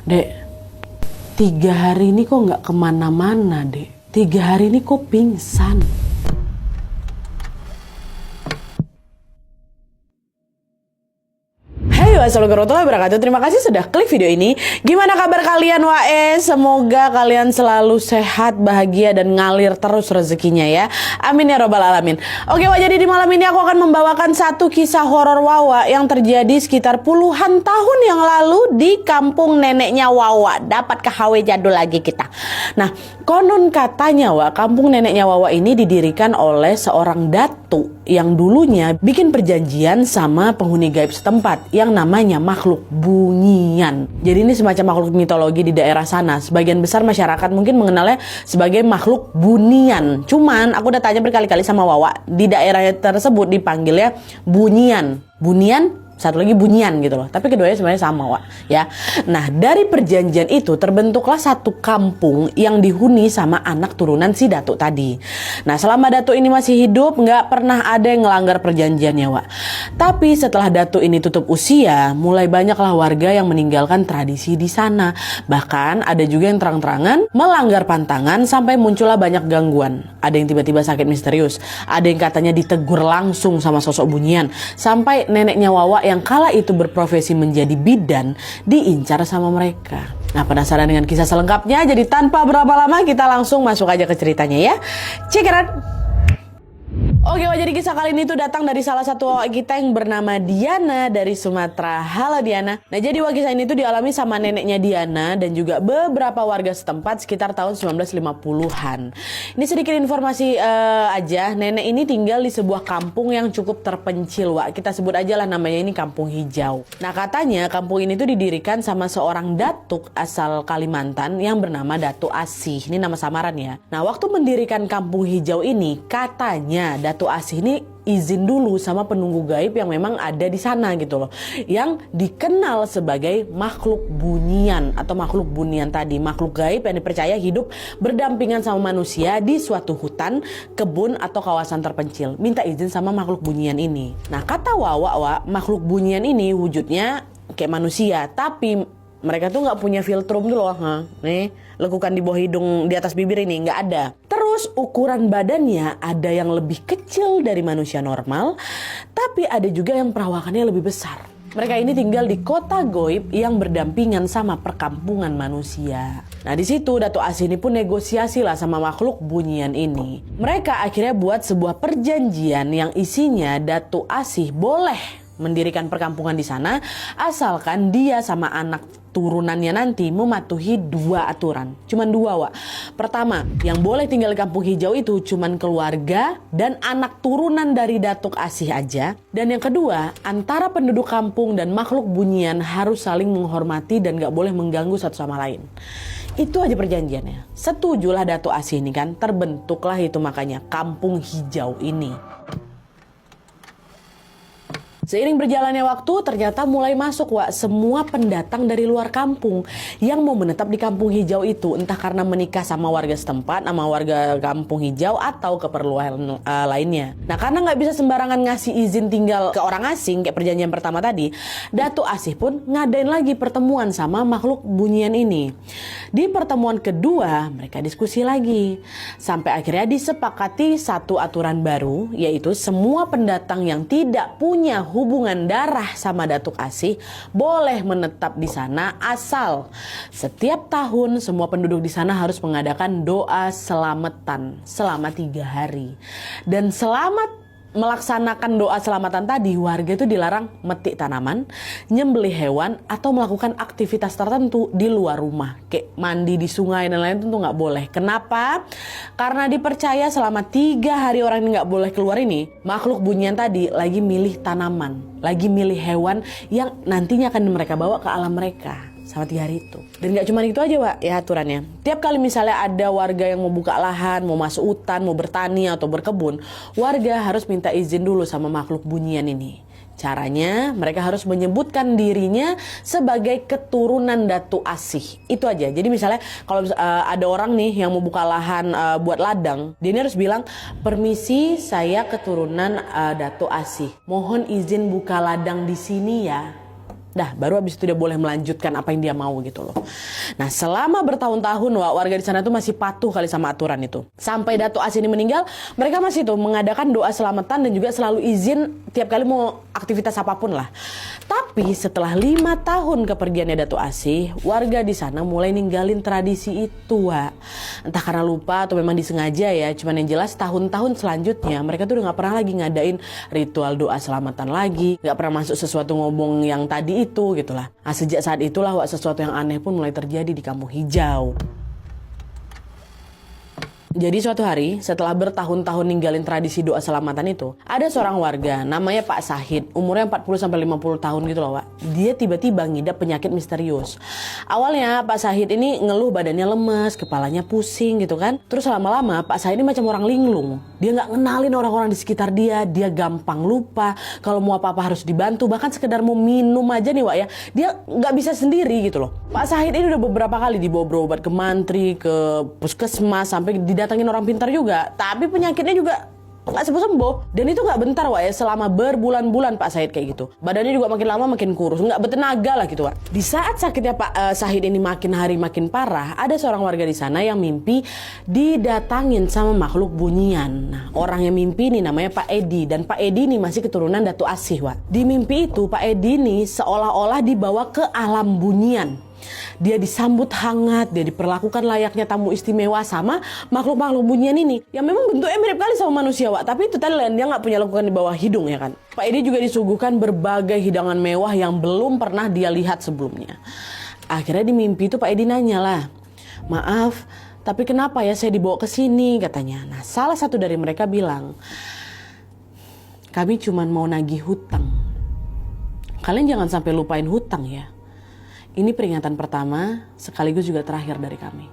Dek, 3 hari ini kok nggak kemana-mana, Dek. 3 hari ini kok pingsan. Assalamualaikum warahmatullahi wabarakatuh. Terima kasih sudah klik video ini. Gimana kabar kalian wae? Semoga kalian selalu sehat, bahagia, dan ngalir terus rezekinya ya. Amin ya robbal alamin. Oke, jadi di malam ini aku akan membawakan satu kisah horor Wawa yang terjadi sekitar puluhan tahun yang lalu di kampung neneknya Wawa. Dapat KHW jadul lagi kita. Nah, konon katanya kampung neneknya Wawa ini didirikan oleh seorang datu yang dulunya bikin perjanjian sama penghuni gaib setempat yang namanya makhluk bunyian. Jadi ini semacam makhluk mitologi di daerah sana. Sebagian besar masyarakat mungkin mengenalnya sebagai makhluk bunyian. Cuman aku udah tanya berkali-kali sama Wawa, di daerah tersebut dipanggilnya bunyian. Bunyian, satu lagi bunyian gitu loh. Tapi keduanya sebenarnya sama ya. Nah, dari perjanjian itu terbentuklah satu kampung yang dihuni sama anak turunan si Datuk tadi. Nah, selama Datuk ini masih hidup nggak pernah ada yang ngelanggar perjanjiannya Tapi setelah Datuk ini tutup usia, mulai banyaklah warga yang meninggalkan tradisi di sana. Bahkan ada juga yang terang-terangan melanggar pantangan sampai muncullah banyak gangguan. Ada yang tiba-tiba sakit misterius, ada yang katanya ditegur langsung sama sosok bunyian, sampai neneknya Wawa yang kala itu berprofesi menjadi bidan diincar sama mereka. Nah, penasaran dengan kisah selengkapnya? Jadi tanpa berapa lama kita langsung masuk aja ke ceritanya ya. Check it out. Oke, jadi kisah kali ini tuh datang dari salah satu kita yang bernama Diana dari Sumatera. Halo Diana. Nah, jadi kisah ini tuh dialami sama neneknya Diana dan juga beberapa warga setempat sekitar tahun 1950-an. Ini sedikit informasi aja. Nenek ini tinggal di sebuah kampung yang cukup terpencil, Kita sebut aja lah namanya ini Kampung Hijau. Nah, katanya kampung ini tuh didirikan sama seorang datuk asal Kalimantan yang bernama Datuk Asih. Ini nama samaran ya. Nah, waktu mendirikan Kampung Hijau ini, katanya Datuk Asih ini izin dulu sama penunggu gaib yang memang ada di sana gitu loh, yang dikenal sebagai makhluk bunyian atau makhluk bunyian tadi, makhluk gaib yang dipercaya hidup berdampingan sama manusia di suatu hutan, kebun atau kawasan terpencil. Minta izin sama makhluk bunyian ini. Nah, kata Wawa, makhluk bunyian ini wujudnya kayak manusia, tapi mereka tuh nggak punya filtrum gitu loh. Nih, lekukan di bawah hidung, di atas bibir ini nggak ada. Terus ukuran badannya ada yang lebih kecil dari manusia normal, tapi ada juga yang perawakannya lebih besar. Mereka ini tinggal di kota goib yang berdampingan sama perkampungan manusia. Nah, di situ Datuk Asih ini pun negosiasi lah sama makhluk bunyian ini. Mereka akhirnya buat sebuah perjanjian yang isinya Datuk Asih boleh mendirikan perkampungan di sana asalkan dia sama anak turunannya nanti mematuhi 2 aturan. Cuman 2, Pertama, yang boleh tinggal di Kampung Hijau itu cuman keluarga dan anak turunan dari Datuk Asih aja. Dan yang kedua, antara penduduk kampung dan makhluk bunyian harus saling menghormati dan gak boleh mengganggu satu sama lain. Itu aja perjanjiannya. Setujulah Datuk Asih ini kan, terbentuklah itu makanya Kampung Hijau ini. Seiring berjalannya waktu, ternyata mulai masuk semua pendatang dari luar kampung yang mau menetap di Kampung Hijau itu, entah karena menikah sama warga setempat, sama warga Kampung Hijau atau keperluan lainnya. Nah, karena nggak bisa sembarangan ngasih izin tinggal ke orang asing kayak perjanjian pertama tadi, Datuk Asih pun ngadain lagi pertemuan sama makhluk bunyian ini. Di pertemuan kedua, mereka diskusi lagi sampai akhirnya disepakati satu aturan baru, yaitu semua pendatang yang tidak punya hubungan darah sama Datuk Asih boleh menetap di sana asal setiap tahun semua penduduk di sana harus mengadakan doa selamatan selama 3 hari. Dan selama melaksanakan doa selamatan tadi, warga itu dilarang metik tanaman, nyembelih hewan, atau melakukan aktivitas tertentu di luar rumah. Kayak mandi di sungai dan lain-lain tentu nggak boleh. Kenapa? Karena dipercaya selama 3 hari orang ini nggak boleh keluar ini, makhluk bunyian tadi lagi milih tanaman, lagi milih hewan yang nantinya akan mereka bawa ke alam mereka sama 3 hari itu. Dan gak cuma itu aja ya aturannya. Tiap kali misalnya ada warga yang mau buka lahan, mau masuk hutan, mau bertani atau berkebun, warga harus minta izin dulu sama makhluk bunyian ini. Caranya mereka harus menyebutkan dirinya sebagai keturunan Datuk Asih. Itu aja. Jadi misalnya kalau ada orang nih yang mau buka lahan buat ladang, dia ini harus bilang, "Permisi, saya keturunan Datuk Asih. Mohon izin buka ladang di sini ya." Dah, baru habis itu dia boleh melanjutkan apa yang dia mau gitu loh. Nah, selama bertahun-tahun warga di sana tuh masih patuh kali sama aturan itu. Sampai Datuk As ini meninggal, mereka masih tuh mengadakan doa selamatan dan juga selalu izin tiap kali mau aktivitas apapun lah. Tapi setelah 5 tahun kepergiannya Datuk Asih, warga di sana mulai ninggalin tradisi itu, Wak. Entah karena lupa atau memang disengaja ya. Cuman yang jelas tahun-tahun selanjutnya mereka tuh udah gak pernah lagi ngadain ritual doa selamatan lagi, gak pernah masuk sesuatu ngomong yang tadi itu gitulah. Nah, sejak saat itulah Wak, sesuatu yang aneh pun mulai terjadi di Kampung Hijau. Jadi suatu hari setelah bertahun-tahun ninggalin tradisi doa selamatan itu, ada seorang warga namanya Pak Sahid, umurnya 40-50 tahun gitu loh, Wak. Dia tiba-tiba ngidap penyakit misterius. Awalnya Pak Sahid ini ngeluh badannya lemes, kepalanya pusing gitu kan. Terus lama-lama Pak Sahid ini macam orang linglung. Dia nggak ngenalin orang-orang di sekitar dia gampang lupa. Kalau mau apa-apa harus dibantu, bahkan sekedar mau minum aja nih, Wak ya, dia nggak bisa sendiri gitu loh. Pak Sahid ini udah beberapa kali dibawa berobat ke mantri, ke puskesmas, sampai didatangin orang pintar juga, tapi penyakitnya juga nggak sembuh-sembuh. Dan itu nggak bentar, Wak ya, selama berbulan-bulan Pak Sahid kayak gitu. Badannya juga makin lama makin kurus, nggak bertenaga lah gitu, Wak. Di saat sakitnya Pak Sahid ini makin hari makin parah, ada seorang warga di sana yang mimpi didatangin sama makhluk bunyian. Nah, orang yang mimpi ini namanya Pak Edi, dan Pak Edi ini masih keturunan Datuk Asih, Wak. Di mimpi itu Pak Edi ini seolah-olah dibawa ke alam bunyian. Dia disambut hangat, dia diperlakukan layaknya tamu istimewa sama makhluk-makhluk bunyian ini, yang memang bentuknya mirip kali sama manusia, Wak. Tapi itu tadi dia nggak punya lekukan di bawah hidung ya kan. Pak Edi juga disuguhkan berbagai hidangan mewah yang belum pernah dia lihat sebelumnya. Akhirnya di mimpi itu Pak Edi nanya lah, "Maaf, tapi kenapa ya saya dibawa ke sini?" katanya. Nah, salah satu dari mereka bilang, "Kami cuma mau nagih hutang. Kalian jangan sampai lupain hutang ya. Ini peringatan pertama sekaligus juga terakhir dari kami."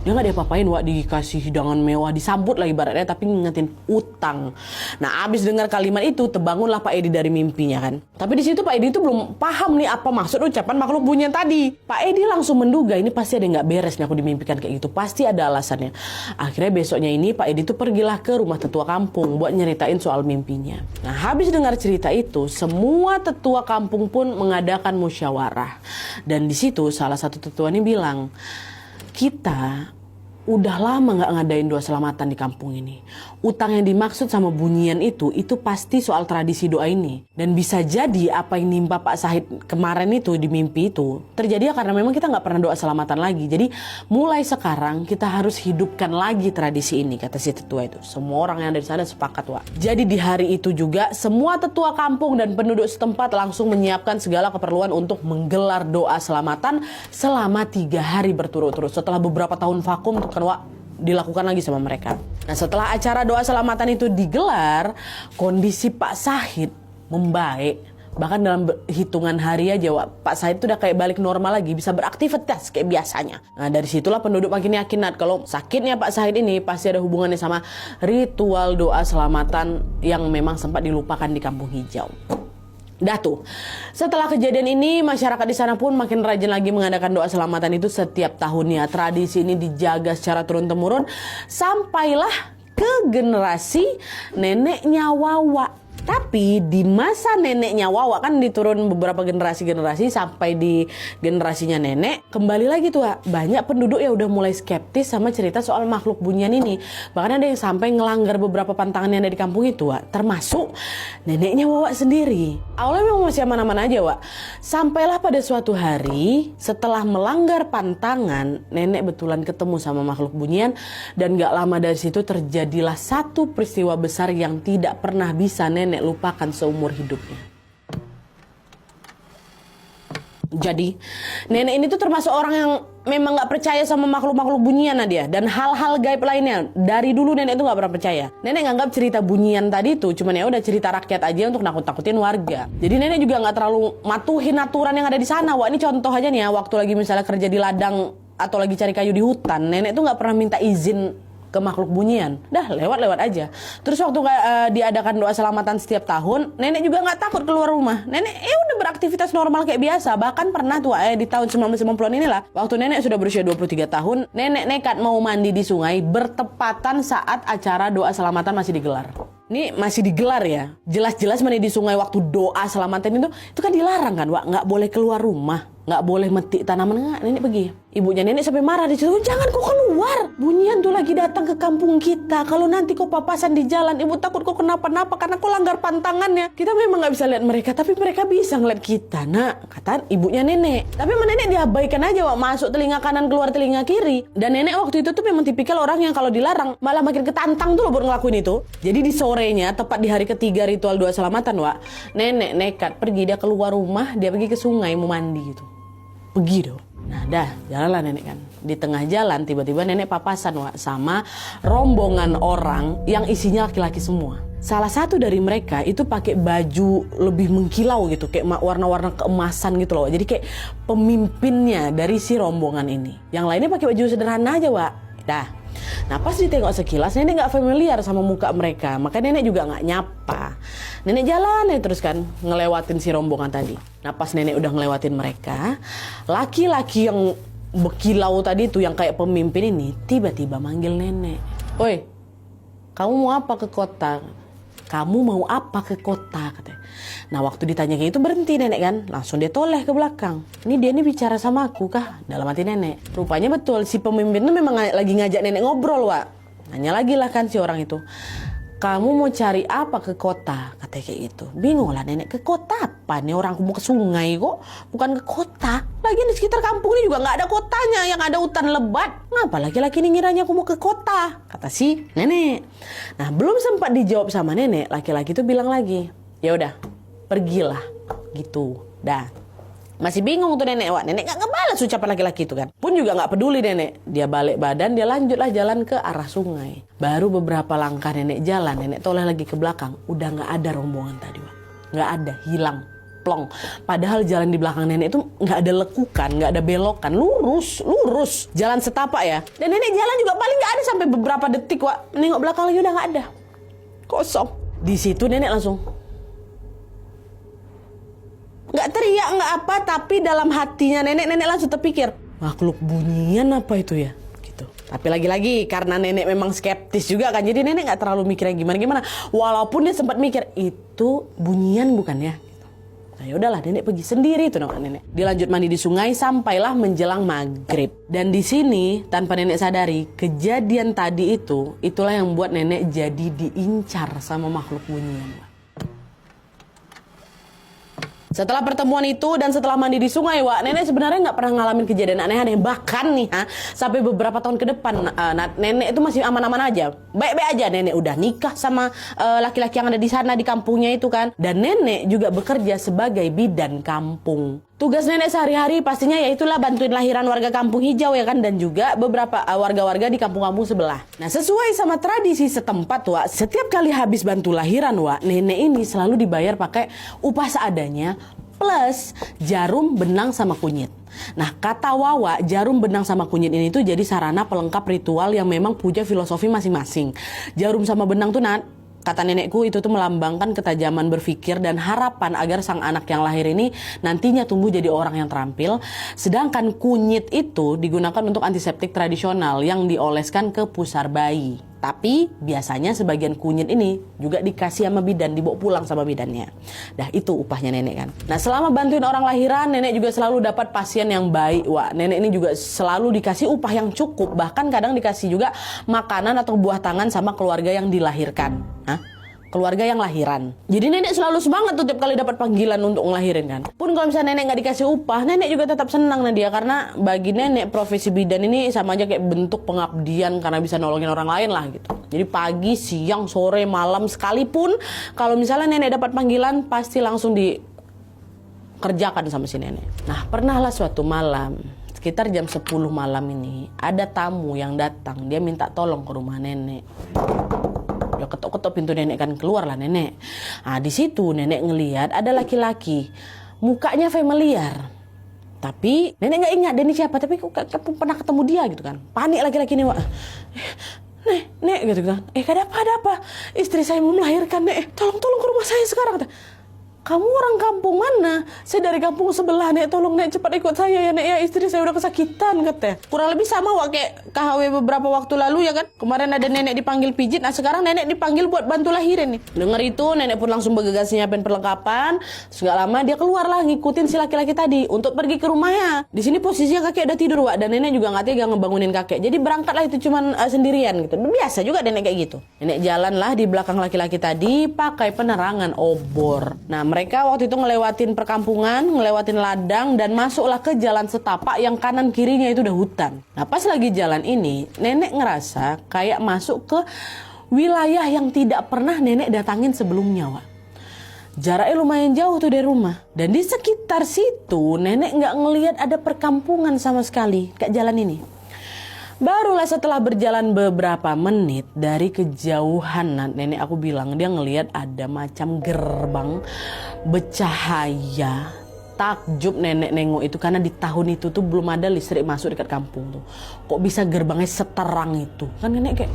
Dia nggak diapa-apain, Wak, dikasih hidangan mewah, disambut lagi ibaratnya, tapi ngingetin utang. Nah, abis dengar kalimat itu, terbangunlah Pak Edi dari mimpinya kan. Tapi di situ Pak Edi itu belum paham nih apa maksud ucapan makhluk bunyian tadi. Pak Edi langsung menduga ini pasti ada yang nggak beres nih aku dimimpikan kayak gitu, pasti ada alasannya. Akhirnya besoknya ini Pak Edi itu pergilah ke rumah tetua kampung buat nyeritain soal mimpinya. Nah, habis dengar cerita itu, semua tetua kampung pun mengadakan musyawarah. Dan di situ salah satu tetua ini bilang, "Kita udah lama nggak ngadain doa selamatan di kampung ini. Utang yang dimaksud sama bunyian itu pasti soal tradisi doa ini. Dan bisa jadi apa yang nimpa Pak Sahid kemarin itu di mimpi itu terjadi ya karena memang kita nggak pernah doa selamatan lagi. Jadi mulai sekarang kita harus hidupkan lagi tradisi ini," kata si tetua itu. Semua orang yang ada di sana sepakat, Wak. Jadi di hari itu juga semua tetua kampung dan penduduk setempat langsung menyiapkan segala keperluan untuk menggelar doa selamatan selama 3 hari berturut-turut. Setelah beberapa tahun vakum tuh kan, Wak, dilakukan lagi sama mereka. Nah, setelah acara doa selamatan itu digelar, kondisi Pak Sahid membaik. Bahkan dalam hitungan hari aja, Wak, Pak Sahid itu udah kayak balik normal lagi, bisa beraktivitas kayak biasanya. Nah, dari situlah penduduk makin yakin kalau sakitnya Pak Sahid ini pasti ada hubungannya sama ritual doa selamatan yang memang sempat dilupakan di Kampung Hijau. Dah tuh, setelah kejadian ini masyarakat di sana pun makin rajin lagi mengadakan doa selamatan itu setiap tahunnya. Tradisi ini dijaga secara turun-temurun sampailah ke generasi neneknya Wawa. Tapi di masa neneknya Wawa kan diturun beberapa generasi sampai di generasinya nenek, kembali lagi tuh, banyak penduduk yang udah mulai skeptis sama cerita soal makhluk bunyian ini. Bahkan ada yang sampai ngelanggar beberapa pantangan yang ada di kampung itu, termasuk neneknya Wawa sendiri. Awalnya memang masih aman-aman aja, Wak. Sampailah pada suatu hari setelah melanggar pantangan, nenek betulan ketemu sama makhluk bunyian, dan gak lama dari situ terjadilah satu peristiwa besar yang tidak pernah bisa nenek lupakan seumur hidupnya. Jadi nenek ini tuh termasuk orang yang memang gak percaya sama makhluk-makhluk bunyian, Nadia, dan hal-hal gaib lainnya. Dari dulu nenek itu gak pernah percaya. Nenek nganggap cerita bunyian tadi tuh cuman ya udah cerita rakyat aja untuk nakut-nakutin warga. Jadi nenek juga gak terlalu matuhin aturan yang ada di sana. Wah, ini contoh aja nih ya, waktu lagi misalnya kerja di ladang atau lagi cari kayu di hutan, nenek tuh gak pernah minta izin ke makhluk bunyian, dah lewat-lewat aja. Terus waktu diadakan doa selamatan setiap tahun, nenek juga nggak takut keluar rumah. Nenek udah beraktivitas normal kayak biasa. Bahkan pernah tuh di tahun 1990-an inilah, waktu nenek sudah berusia 23 tahun, nenek nekat mau mandi di sungai bertepatan saat acara doa selamatan masih digelar. Ini masih digelar ya. Jelas-jelas mandi di sungai waktu doa selamatan itu kan dilarang kan, Wak. Nggak boleh keluar rumah, nggak boleh metik tanaman. Nggak, nenek pergi. Ibunya nenek sampai marah di situ. Jangan kau keluar. Bunyian tuh lagi datang ke kampung kita. Kalau nanti kau papasan di jalan, ibu takut kau kenapa-napa karena kau langgar pantangannya. Kita memang nggak bisa lihat mereka, tapi mereka bisa ngeliat kita, nak. Kata ibunya nenek. Tapi sama nenek diabaikan aja, Wak. Masuk telinga kanan, keluar telinga kiri. Dan nenek waktu itu tuh memang tipikal orang yang kalau dilarang malah makin ketantang tuh loh buat ngelakuin itu. Jadi di sorenya, tepat di hari ketiga ritual doa selamatan, Wak, nenek nekat pergi. Dia keluar rumah, dia pergi ke sungai mau mandi gitu. Pergi dong. Nah dah, jalanlah nenek kan. Di tengah jalan tiba-tiba nenek papasan, Wak, sama rombongan orang yang isinya laki-laki semua. Salah satu dari mereka itu pakai baju lebih mengkilau gitu, kayak warna-warna keemasan gitu loh. Jadi kayak pemimpinnya dari si rombongan ini. Yang lainnya pakai baju sederhana aja, Wak. Dah. Nah pas ditengok sekilas, nenek gak familiar sama muka mereka. Makanya nenek juga gak nyapa. Nenek jalan ya terus kan, ngelewatin si rombongan tadi. Nah pas nenek udah ngelewatin mereka, laki-laki yang berkilau tadi tuh, yang kayak pemimpin ini, tiba-tiba manggil nenek. Oi, kamu mau apa ke kota? Kamu mau apa ke kota? Katanya. Nah waktu ditanya kayak itu berhenti nenek kan, langsung dia toleh ke belakang. Ini dia nih bicara sama aku kah? Dalam hati nenek. Rupanya betul, si pemimpin itu memang lagi ngajak nenek ngobrol, Wak. Nanya lagi lah kan si orang itu. Kamu mau cari apa ke kota? Katanya kayak gitu. Bingung lah nenek, ke kota apa? Nih orang mau ke sungai kok, bukan ke kota. Lagi di sekitar kampung ini juga nggak ada kotanya, yang ada hutan lebat. Ngapa laki-laki ini ngiranya aku mau ke kota? Kata si nenek. Nah belum sempat dijawab sama nenek, laki-laki itu bilang lagi, ya udah, pergilah, gitu. Dah. Masih bingung tuh nenek, Wak. Nenek gak ngebalas ucapan laki-laki itu kan. Pun juga gak peduli nenek. Dia balik badan, dia lanjutlah jalan ke arah sungai. Baru beberapa langkah nenek jalan, nenek toleh lagi ke belakang. Udah gak ada rombongan tadi, Wak. Gak ada, hilang, plong. Padahal jalan di belakang nenek itu gak ada lekukan, gak ada belokan. Lurus. Jalan setapak ya. Dan nenek jalan juga paling gak ada sampai beberapa detik, Wak. Nengok belakang lagi udah gak ada. Kosong. Di situ nenek langsung, nggak teriak, nggak apa, tapi dalam hatinya nenek langsung terpikir, makhluk bunyian apa itu ya? Gitu. Tapi lagi-lagi karena nenek memang skeptis juga kan, jadi nenek nggak terlalu mikir yang gimana-gimana. Walaupun dia sempat mikir, itu bunyian bukan ya? Gitu. Nah yaudahlah, nenek pergi sendiri tuh nenek. Dia lanjut mandi di sungai sampailah menjelang maghrib. Dan di sini tanpa nenek sadari, kejadian tadi itulah yang membuat nenek jadi diincar sama makhluk bunyian. Setelah pertemuan itu dan setelah mandi di sungai, Wak, nenek sebenarnya nggak pernah ngalamin kejadian aneh-aneh. Bahkan nih, sampai beberapa tahun ke depan, nenek itu masih aman-aman aja. Baik-baik aja, nenek udah nikah sama laki-laki yang ada di sana di kampungnya itu kan. Dan nenek juga bekerja sebagai bidan kampung. Tugas nenek sehari-hari pastinya yaitulah bantuin lahiran warga kampung hijau ya kan. Dan juga beberapa warga-warga di kampung-kampung sebelah. Nah sesuai sama tradisi setempat, Wak, setiap kali habis bantu lahiran, Wak, nenek ini selalu dibayar pakai upah seadanya plus jarum, benang, sama kunyit. Nah kata Wawa, jarum, benang, sama kunyit ini tuh jadi sarana pelengkap ritual yang memang punya filosofi masing-masing. Jarum sama benang tuh kata nenekku itu tuh melambangkan ketajaman berpikir dan harapan agar sang anak yang lahir ini nantinya tumbuh jadi orang yang terampil. Sedangkan kunyit itu digunakan untuk antiseptik tradisional yang dioleskan ke pusar bayi. Tapi biasanya sebagian kunyit ini juga dikasih sama bidan, dibawa pulang sama bidannya. Dah itu upahnya nenek kan. Nah selama bantuin orang lahiran, nenek juga selalu dapat pasien yang baik, Wak. Nenek ini juga selalu dikasih upah yang cukup. Bahkan kadang dikasih juga makanan atau buah tangan sama keluarga yang dilahirkan. Keluarga yang lahiran. Jadi nenek selalu semangat tuh tiap kali dapat panggilan untuk ngelahirin kan. Pun kalau misalnya nenek nggak dikasih upah, nenek juga tetap senang Nadia. Karena bagi nenek profesi bidan ini sama aja kayak bentuk pengabdian karena bisa nolongin orang lain lah gitu. Jadi pagi, siang, sore, malam sekalipun kalau misalnya nenek dapat panggilan pasti langsung dikerjakan sama si nenek. Nah pernahlah suatu malam sekitar jam 10 malam ini ada tamu yang datang. Dia minta tolong ke rumah nenek. Ya ketok-ketok pintu nenek kan, keluar lah nenek. Nah di situ nenek ngelihat ada laki-laki, mukanya familiar. Tapi nenek nggak ingat dia ini siapa. Tapi pernah ketemu dia gitu kan. Panik laki-laki ini, Wak. Nek gitu kan. Ada apa? Istri saya mau melahirkan, Nek. Tolong ke rumah saya sekarang. kamu orang kampung mana? Saya dari kampung sebelah, Nek, tolong Nek cepat ikut saya ya Nek ya, istri saya udah kesakitan katanya. Kurang lebih sama Wak kayak KHW beberapa waktu lalu ya kan. Kemarin ada nenek dipanggil pijit, nah sekarang nenek dipanggil buat bantu lahirin nih. Dengar itu nenek pun langsung bergegas nyiapin perlengkapan. Gak lama dia keluar lah ngikutin si laki-laki tadi untuk pergi ke rumahnya. Di sini posisinya kakek udah tidur Wak, dan nenek juga nggak tega ngebangunin kakek. Jadi berangkatlah itu cuman sendirian gitu. Biasa juga nenek kayak gitu. Nenek jalan lah di belakang laki-laki tadi pakai penerangan obor. Nah mereka waktu itu ngelewatin perkampungan, ngelewatin ladang, dan masuklah ke jalan setapak yang kanan kirinya itu udah hutan. Nah pas lagi jalan ini, nenek ngerasa kayak masuk ke wilayah yang tidak pernah nenek datangin sebelumnya Wak. Jaraknya lumayan jauh tuh dari rumah. Dan di sekitar situ nenek nggak ngelihat ada perkampungan sama sekali kayak jalan ini. Barulah setelah berjalan beberapa menit dari kejauhan, nenek aku bilang dia ngelihat ada macam gerbang bercahaya. Takjub nenek nengok itu karena di tahun itu tuh belum ada listrik masuk dekat kampung tuh. Kok bisa gerbangnya seterang itu? Kan nenek kayak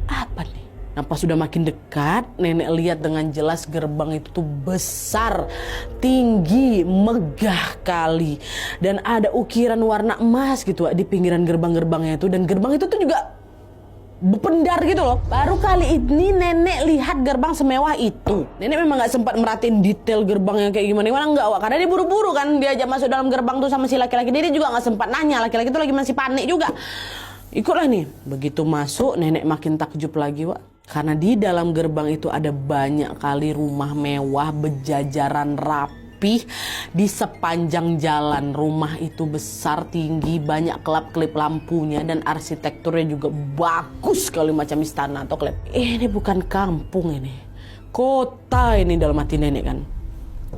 apa nih? Nah pas sudah makin dekat, nenek lihat dengan jelas gerbang itu tuh besar, tinggi, megah kali. Dan ada ukiran warna emas gitu di pinggiran gerbang-gerbangnya itu. Dan gerbang itu tuh juga berpendar gitu loh. Baru kali ini nenek lihat gerbang semewah itu. Nenek memang gak sempat merhatiin detail gerbangnya kayak gimana enggak Wak. Karena dia buru-buru kan diajak masuk dalam gerbang tuh sama si laki-laki. Dia juga gak sempat nanya, laki-laki itu lagi masih panik juga. Ikutlah nih. Begitu masuk nenek makin takjub lagi Wak. Karena di dalam gerbang itu ada banyak kali rumah mewah berjajaran rapih di sepanjang jalan. Rumah itu besar, tinggi, banyak kelap-kelip lampunya, dan arsitekturnya juga bagus sekali macam istana atau klip. Ini bukan kampung ini, kota ini dalam hati nenek kan.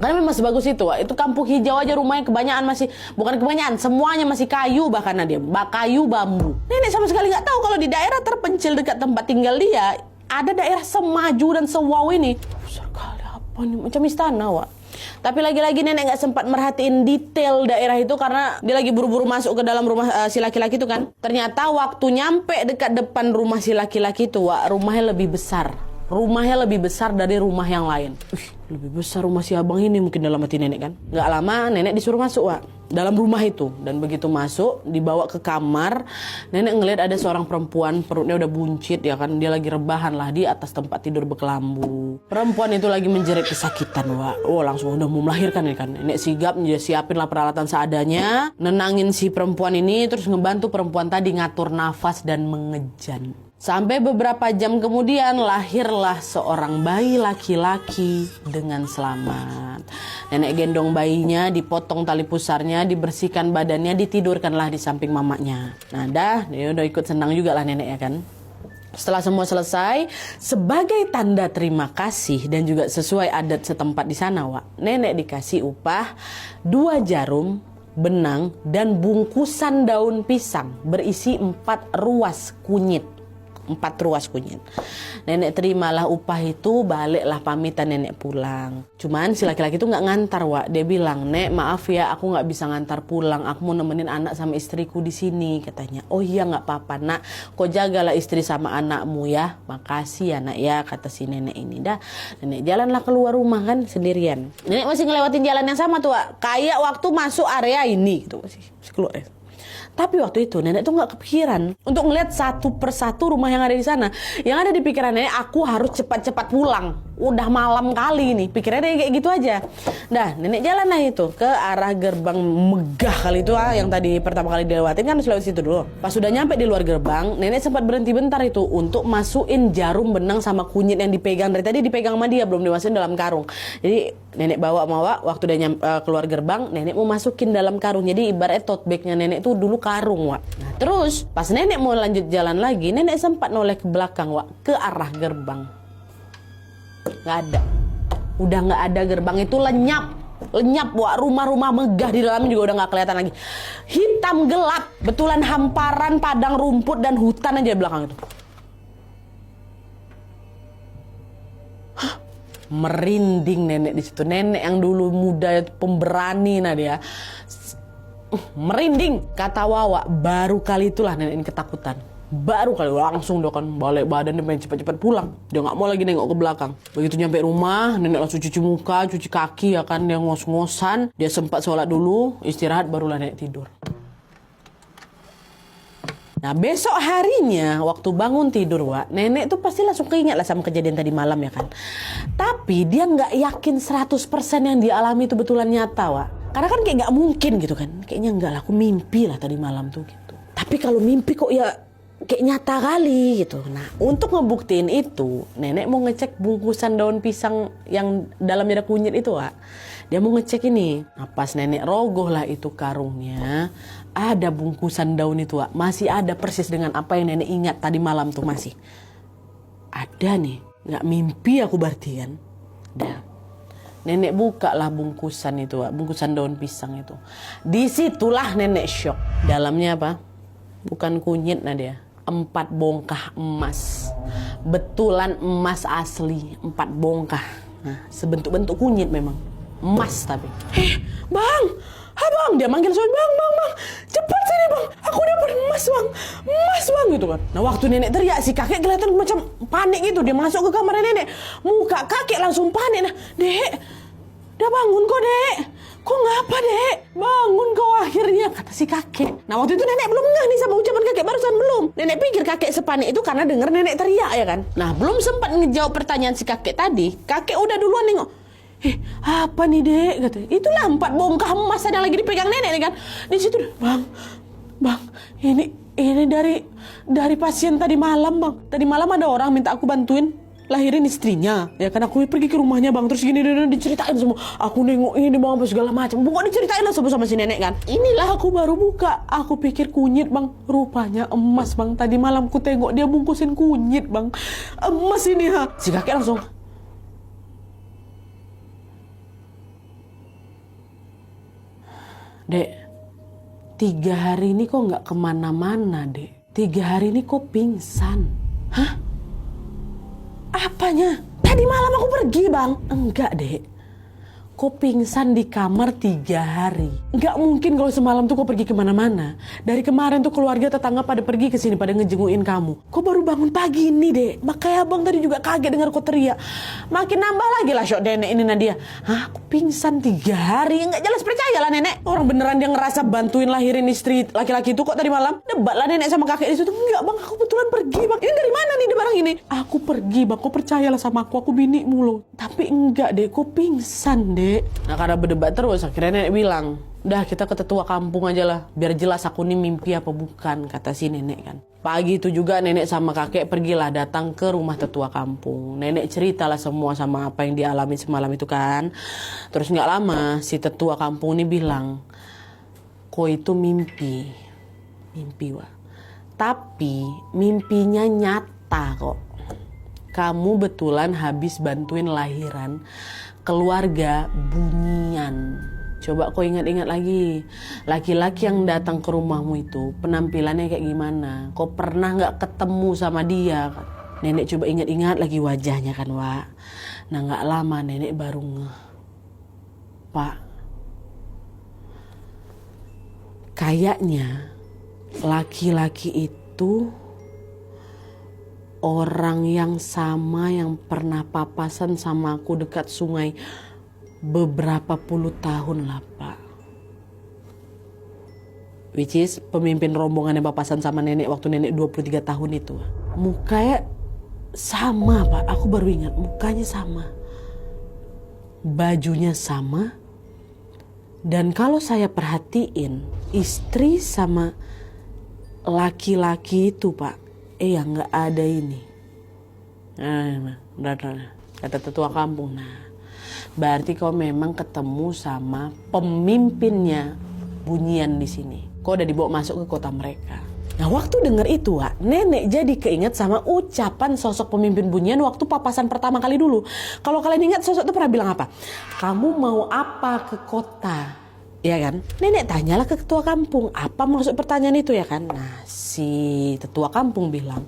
Karena memang sebagus itu Wak. Itu kampung hijau aja rumahnya kebanyakan masih, bukan kebanyakan, semuanya masih kayu, bahkan ada kayu bambu. Nenek sama sekali nggak tahu kalau di daerah terpencil dekat tempat tinggal dia ada daerah semaju dan sewau ini. Besar kali apa nih, macam istana Wak. Tapi lagi-lagi nenek gak sempat merhatiin detail daerah itu karena dia lagi buru-buru masuk ke dalam rumah si laki-laki itu kan. Ternyata waktu nyampe dekat depan rumah si laki-laki itu Wak, rumahnya lebih besar. Rumahnya lebih besar dari rumah yang lain. Lebih besar rumah si abang ini mungkin dalam hati nenek kan. Gak lama nenek disuruh masuk Wak, dalam rumah itu. Dan begitu masuk, dibawa ke kamar, nenek ngeliat ada seorang perempuan, perutnya udah buncit ya kan. Dia lagi rebahan lah di atas tempat tidur berkelambu. Perempuan itu lagi menjerit kesakitan Wak. Oh langsung udah mau melahirkan nih kan. Nenek sigap, siapin lah peralatan seadanya, nenangin si perempuan ini, terus ngebantu perempuan tadi ngatur nafas dan mengejan. Sampai beberapa jam kemudian lahirlah seorang bayi laki-laki dengan selamat. Nenek gendong bayinya, dipotong tali pusarnya, dibersihkan badannya, ditidurkanlah di samping mamanya. Nah dia udah ikut senang juga lah nenek ya kan. Setelah semua selesai, sebagai tanda terima kasih dan juga sesuai adat setempat di sana Wak, nenek dikasih upah 2 jarum, benang, dan bungkusan daun pisang berisi 4 ruas kunyit. 4 ruas kunyit. Nenek terimalah upah itu, baliklah pamitan nenek pulang. Cuman si laki-laki itu nggak ngantar Wak. Dia bilang, Nek maaf ya aku nggak bisa ngantar pulang. Aku mau nemenin anak sama istriku di sini katanya. Oh iya nggak apa-apa nak. Kau jagalah istri sama anakmu ya. Makasih ya nak ya kata si nenek ini. Dah nenek jalanlah keluar rumah kan sendirian. Nenek masih ngelewatin jalan yang sama tuh Wak. Kayak waktu masuk area ini gitu masih keluar ya. Tapi waktu itu nenek tuh nggak kepikiran untuk ngeliat satu persatu rumah yang ada di sana. Yang ada di pikiran nenek, aku harus cepat-cepat pulang. Udah malam kali nih, pikirannya kayak gitu aja. Dah, nenek jalan lah itu ke arah gerbang megah kali itu yang tadi pertama kali dilewatin kan harus lewat situ dulu. Pas sudah nyampe di luar gerbang, nenek sempat berhenti bentar itu untuk masukin jarum benang sama kunyit yang dipegang dari tadi, dipegang sama dia, belum dimasukin dalam karung. Jadi nenek bawa waktu udah keluar gerbang, nenek mau masukin dalam karung. Jadi ibaratnya tote bagnya nenek tuh dulu karung Wak. Nah, terus pas nenek mau lanjut jalan lagi, nenek sempat noleh ke belakang Wak, ke arah gerbang. Nggak ada. Udah nggak ada, gerbang itu lenyap Wak. Rumah-rumah megah di dalamnya juga udah nggak kelihatan lagi. Hitam gelap, betulan hamparan padang rumput dan hutan aja di belakang itu. Merinding nenek di situ. Nenek yang dulu muda pemberani nah dia. Merinding, kata Wawa. Baru kali itulah nenek ini ketakutan. Baru kali langsung dia kan balik badan, dia pengen cepat-cepat pulang. Dia nggak mau lagi nengok ke belakang. Begitu nyampe rumah, nenek langsung cuci muka, cuci kaki ya kan. Dia ngos-ngosan, dia sempat sholat dulu, istirahat, barulah nenek tidur. Nah besok harinya waktu bangun tidur Wak, nenek tuh pasti langsung keinget lah sama kejadian tadi malam ya kan. Tapi dia nggak yakin 100% yang dialami itu betulan nyata Wak. Karena kan kayak nggak mungkin gitu kan. Kayaknya enggak lah, aku mimpi lah tadi malam tuh gitu. Tapi kalau mimpi kok ya kayak nyata kali gitu. Nah untuk ngebuktiin itu, nenek mau ngecek bungkusan daun pisang yang dalamnya ada kunyit itu Wak. Dia mau ngecek ini. Nah pas nenek rogoh lah itu karungnya, ada bungkusan daun itu Wak. Masih ada persis dengan apa yang nenek ingat tadi malam tuh masih. Ada nih, nggak mimpi aku berarti kan. Dah. Nenek buka lah bungkusan itu Wak, bungkusan daun pisang itu. Disitulah nenek shock. Dalamnya apa? Bukan kunyit nah dia. 4 bongkah emas. Betulan emas asli, 4 bongkah. Nah, sebentuk-bentuk kunyit memang. Emas tapi. Bang, abang, dia manggil suami, bang, cepat sini bang, aku dapat emas bang gitu kan. Nah waktu nenek teriak si kakek kelihatan macam panik gitu, dia masuk ke kamar nenek, muka kakek langsung panik. Nah dek, udah bangun kok dek, kok ngapa dek, bangun kau akhirnya, kata si kakek. Nah waktu itu nenek belum ngeh nih sama ucapan kakek barusan, belum. Nenek pikir kakek sepanik itu karena dengar nenek teriak ya kan. Nah belum sempat ngejawab pertanyaan si kakek tadi, kakek udah duluan nengok. Apa nih dek? Katanya. Itulah 4 bongkah emas yang lagi dipegang nenek nih kan. Di situ, bang, ini dari pasien tadi malam bang. Tadi malam ada orang minta aku bantuin lahirin istrinya. Ya kan aku pergi ke rumahnya bang. Terus gini diceritain semua. Aku nengok ini bang apa segala macam. Pokoknya diceritain lah sama si nenek kan. Inilah aku baru buka. Aku pikir kunyit bang. Rupanya emas bang. Tadi malam ku tengok dia bungkusin kunyit bang. Emas ini ha. Si kakek langsung. Dek, 3 hari ini kok nggak kemana-mana, Dek. 3 hari ini kok pingsan. Hah? Apanya? Tadi malam aku pergi, Bang. Enggak, Dek. Kok pingsan di kamar 3 hari? Nggak mungkin kalau semalam tuh kok pergi kemana-mana. Dari kemarin tuh keluarga tetangga pada pergi ke sini, pada ngejenguin kamu. Kok baru bangun pagi ini, Dek? Makanya abang tadi juga kaget dengar kok teriak. Makin nambah lagi lah syok nenek ini Nadia. Hah, aku pingsan 3 hari? Nggak jelas percaya lah nenek. Orang beneran dia ngerasa bantuin lahirin istri laki-laki itu kok tadi malam. Debat lah nenek sama kakek di situ. Enggak bang, aku betulan pergi bang. Ini dari mana nih barang ini? Aku pergi bang, kok percayalah sama aku binimu loh. Tapi enggak deh, kok pingsan deh. Nah karena berdebat terus akhirnya nenek bilang, udah kita ke tetua kampung aja lah, biar jelas aku nih mimpi apa bukan, kata si nenek kan. Pagi itu juga nenek sama kakek pergilah datang ke rumah tetua kampung. Nenek ceritalah semua sama apa yang dialami semalam itu kan. Terus gak lama si tetua kampung ini bilang, kok itu mimpi wah. Tapi mimpinya nyata kok. Kamu betulan habis bantuin lahiran keluarga Bunyian. Coba kau ingat-ingat lagi, laki-laki yang datang ke rumahmu itu penampilannya kayak gimana? Kau pernah nggak ketemu sama dia? Nenek coba ingat-ingat lagi wajahnya kan, Wak. Nah nggak lama nenek baru ngeh, Pak, kayaknya laki-laki itu orang yang sama yang pernah papasan sama aku dekat sungai beberapa puluh tahun lah, Pak. Which is pemimpin rombongan yang papasan sama nenek waktu nenek 23 tahun itu. Mukanya sama, Pak. Aku baru ingat, mukanya sama. Bajunya sama. Dan kalau saya perhatiin, istri sama laki-laki itu, Pak, ya nggak ada ini. Nah, kata tetua kampung. Nah, berarti kau memang ketemu sama pemimpinnya Bunyian di sini. Kau udah dibawa masuk ke kota mereka. Nah, waktu dengar itu, Wak, nenek jadi keinget sama ucapan sosok pemimpin Bunyian waktu papasan pertama kali dulu. Kalau kalian ingat, sosok itu pernah bilang apa? Kamu mau apa ke kota? Ya kan? Nenek tanyalah ke ketua kampung, apa maksud pertanyaan itu ya kan? Nah, si tetua kampung bilang,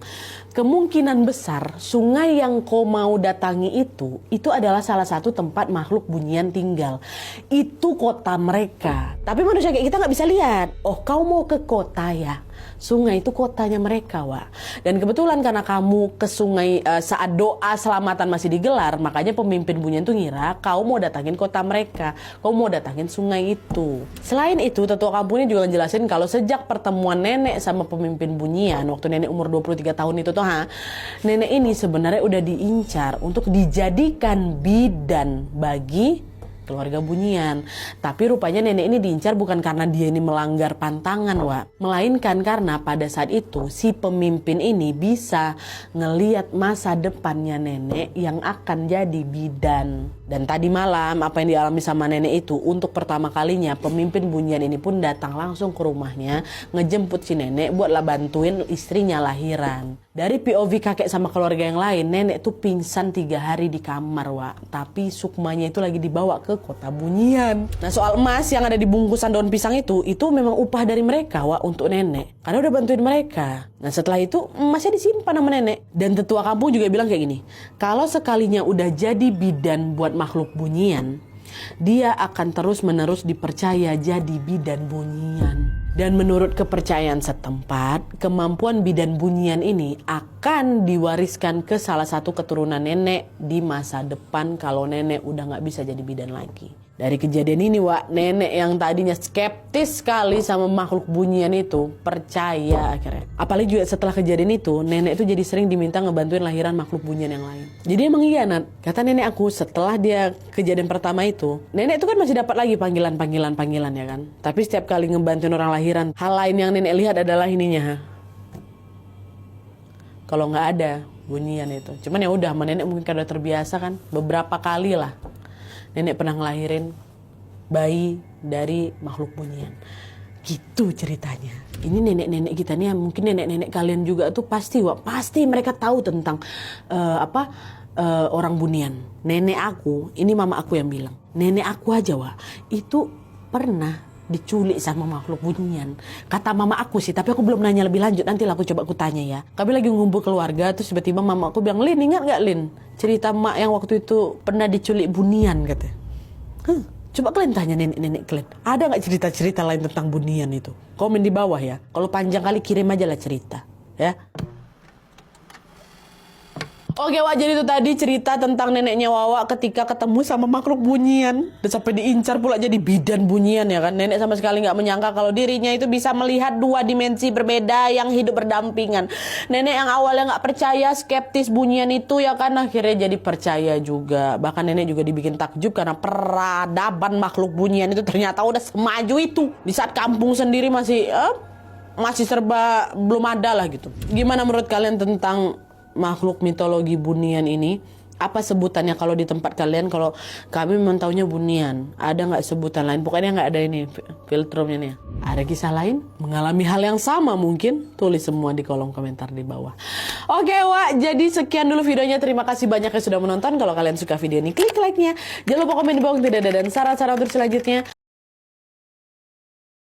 kemungkinan besar sungai yang kau mau datangi itu adalah salah satu tempat makhluk Bunyian tinggal. Itu kota mereka. Tapi manusia kayak kita nggak bisa lihat. Oh, kau mau ke kota ya? Sungai itu kotanya mereka, Wak. Dan kebetulan karena kamu ke sungai saat doa selamatan masih digelar, makanya pemimpin Bunyian tuh ngira kau mau datangin kota mereka, kau mau datangin sungai itu. Selain itu, tetua kampung ini juga ngejelasin kalau sejak pertemuan nenek sama pemimpin Bunyian, waktu nenek umur 23 tahun itu tuh, nenek ini sebenarnya udah diincar untuk dijadikan bidan bagi keluarga Bunyian. Tapi rupanya nenek ini diincar bukan karena dia ini melanggar pantangan, Wak. Melainkan karena pada saat itu si pemimpin ini bisa ngeliat masa depannya nenek yang akan jadi bidan. Dan tadi malam apa yang dialami sama nenek itu untuk pertama kalinya pemimpin Bunyian ini pun datang langsung ke rumahnya ngejemput si nenek buatlah bantuin istrinya lahiran. Dari POV kakek sama keluarga yang lain, nenek tuh pingsan 3 hari di kamar, Wak. Tapi sukmanya itu lagi dibawa ke kota Bunyian. Nah, soal emas yang ada di bungkusan daun pisang itu memang upah dari mereka, Wak, untuk nenek. Karena udah bantuin mereka. Nah, setelah itu emasnya disimpan sama nenek. Dan tetua kampung juga bilang kayak gini, kalau sekalinya udah jadi bidan buat makhluk Bunyian, dia akan terus-menerus dipercaya jadi bidan Bunyian. Dan menurut kepercayaan setempat, kemampuan bidan Bunyian ini akan diwariskan ke salah satu keturunan nenek di masa depan kalau nenek udah gak bisa jadi bidan lagi. Dari kejadian ini, Wak, nenek yang tadinya skeptis sekali sama makhluk Bunyian itu percaya akhirnya. Apalagi juga setelah kejadian itu, nenek itu jadi sering diminta ngebantuin lahiran makhluk Bunyian yang lain. Jadi emang iya, Nat. Kata nenek aku setelah dia kejadian pertama itu, nenek itu kan masih dapat lagi panggilan ya kan. Tapi setiap kali ngebantuin orang lahiran, hal lain yang nenek lihat adalah ininya. Kalau nggak ada Bunyian itu. Cuman ya udah, nenek mungkin udah terbiasa kan. Beberapa kali lah nenek pernah ngelahirin bayi dari makhluk Bunyian. Gitu ceritanya. Ini nenek-nenek kita nih, mungkin nenek-nenek kalian juga tuh pasti, Wak, pasti mereka tahu tentang orang Bunyian. Nenek aku, ini mama aku yang bilang. Nenek aku aja, Wak, itu pernah diculik sama makhluk Bunyian. Kata mama aku sih, tapi aku belum nanya lebih lanjut. Nanti lah aku coba aku tanya ya. Kami lagi ngumpul keluarga, terus tiba-tiba mama aku bilang, "Lin, ingat gak, Lin? Cerita mak yang waktu itu pernah diculik Bunyian," katanya. Coba kalian tanya nenek-nenek kalian, ada gak cerita-cerita lain tentang Bunyian itu? Komen di bawah ya. Kalau panjang kali kirim aja lah cerita, ya. Oke, Wak, jadi itu tadi cerita tentang neneknya Wawa ketika ketemu sama makhluk Bunyian. Dan sampai diincar pula jadi bidan Bunyian ya kan. Nenek sama sekali gak menyangka kalau dirinya itu bisa melihat 2 dimensi berbeda yang hidup berdampingan. Nenek yang awalnya gak percaya, skeptis Bunyian itu ya kan, akhirnya jadi percaya juga. Bahkan nenek juga dibikin takjub karena peradaban makhluk Bunyian itu ternyata udah semaju itu. Di saat kampung sendiri masih serba belum ada lah gitu. Gimana menurut kalian tentang makhluk mitologi Bunyian ini? Apa sebutannya kalau di tempat kalian? Kalau kami memang taunya Bunyian. Ada nggak sebutan lain? Pokoknya nggak ada ini filternya nih. Ada kisah lain? Mengalami hal yang sama mungkin? Tulis semua di kolom komentar di bawah. Oke, Wak, jadi sekian dulu videonya. Terima kasih banyak yang sudah menonton. Kalau kalian suka video ini, klik like-nya. Jangan lupa komen di bawah tidak ada dan saran-saran untuk selanjutnya.